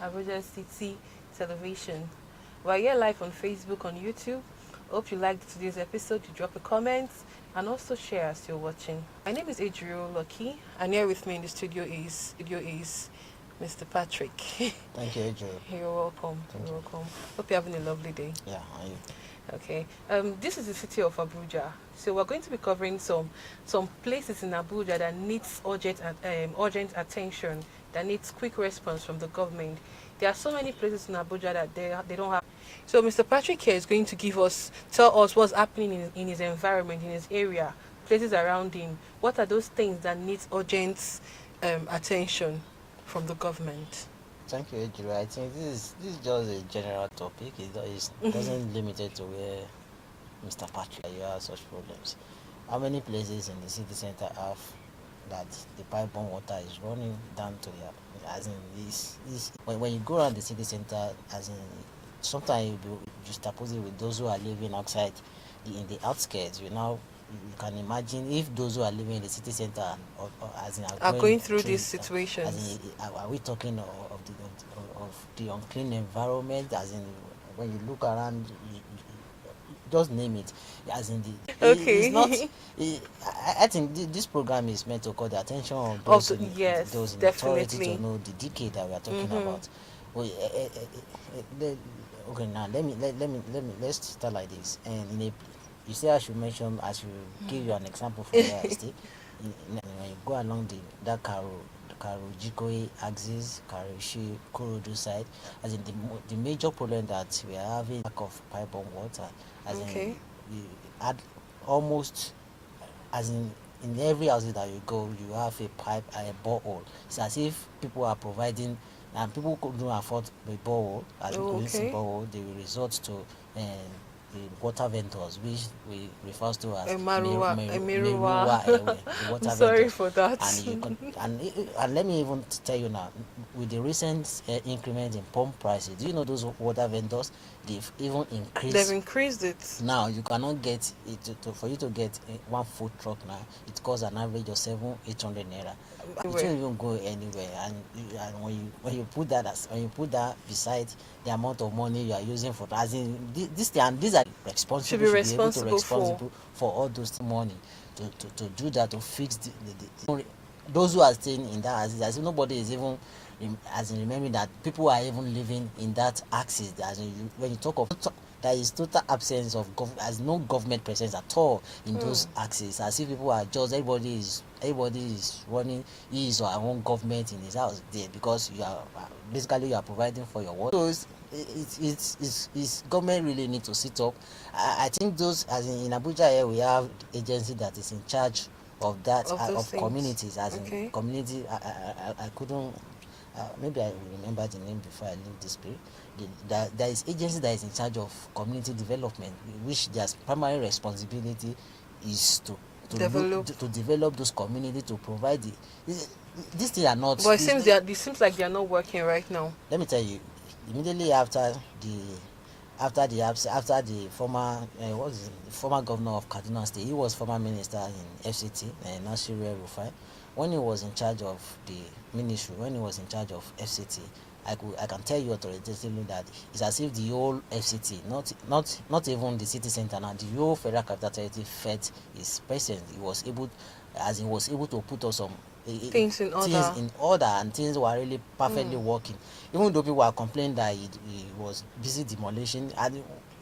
Abuja City Television. We're here live on Facebook, on YouTube. Hope you liked today's episode. You drop a comment and also share as you're watching. My name is Adriel Lucky, and here with me in the studio is Mr. Patrick. Thank you, Adriel. You're welcome. You're welcome. Hope you're having a lovely day. Yeah, are you? Okay. This is the city of Abuja. So we're going to be covering some places in Abuja that needs urgent attention, that needs quick response from the government. There are so many places in Abuja that they don't have. So Mr. Patrick here is going to tell us what's happening in his environment, in his area, places around him. What are those things that needs urgent attention from the government? Thank you, Adriel. I think this is just a general topic. It doesn't limit it to where Mr. Patrick you have such problems. How many places in the city center have that the pipe-borne water is running down to their, as in this when you go around the city center, as in sometimes you juxtapose it with those who are living outside in the outskirts. You can imagine if those who are living in the city center are going through these situations. Are we talking of the unclean environment? As in, when you look around, just name it. As in okay. I think this program is meant to call the attention of those those in authority to know the decade that we are talking about. Well, okay, now let's start like this. And you say I should give you an example for where I stay. When you go along that Jikoyi axis, Karushi, Kurudu side, as in the major problem that we are having lack of pipe-borne water, as in you add almost, as in every house that you go, you have a pipe and a borehole. It's as if people are providing, and people couldn't afford a borehole, borehole, they will resort to the water vendors, which we refers to as Emiruwa. The water Sorry vendors. for that. And let me even tell you now, with the recent increment in pump prices, do you know those water vendors? They've even increased. They've increased it. Now you cannot get it for you to get one food truck now. It costs an average of 700-800 naira. It won't even go anywhere. And when you put that beside the amount of money you are using for, as in these are responsible. Should be responsible for all those money to do that, to fix those who are staying in that axis. As in nobody is even remembering that people are even living in that axis. As in when you talk of, there is total absence of as no government presence at all in those axes. As if people are just everybody is running his or her own government in his house there, because you are providing for your water. So it's government really need to sit up. I think those, as in Abuja here, we have agency that is in charge of that of communities, as in community. I couldn't. Maybe I will remember the name before I leave this place. There is agency that is in charge of community development, which their primary responsibility is to develop those communities, to provide these things are not. But it seems like they are not working right now. Let me tell you, immediately after the former governor of Kaduna State, he was former minister in FCT, Nasiru El-Rufai. When he was in charge of the ministry, when he was in charge of FCT, I can tell you authoritatively that it's as if the whole FCT, not even the city center now, the whole Federal Capital Territory felt his presence. He was able to put us some things in order, and things were really perfectly working. Even though people were complaining that he was busy demolition, and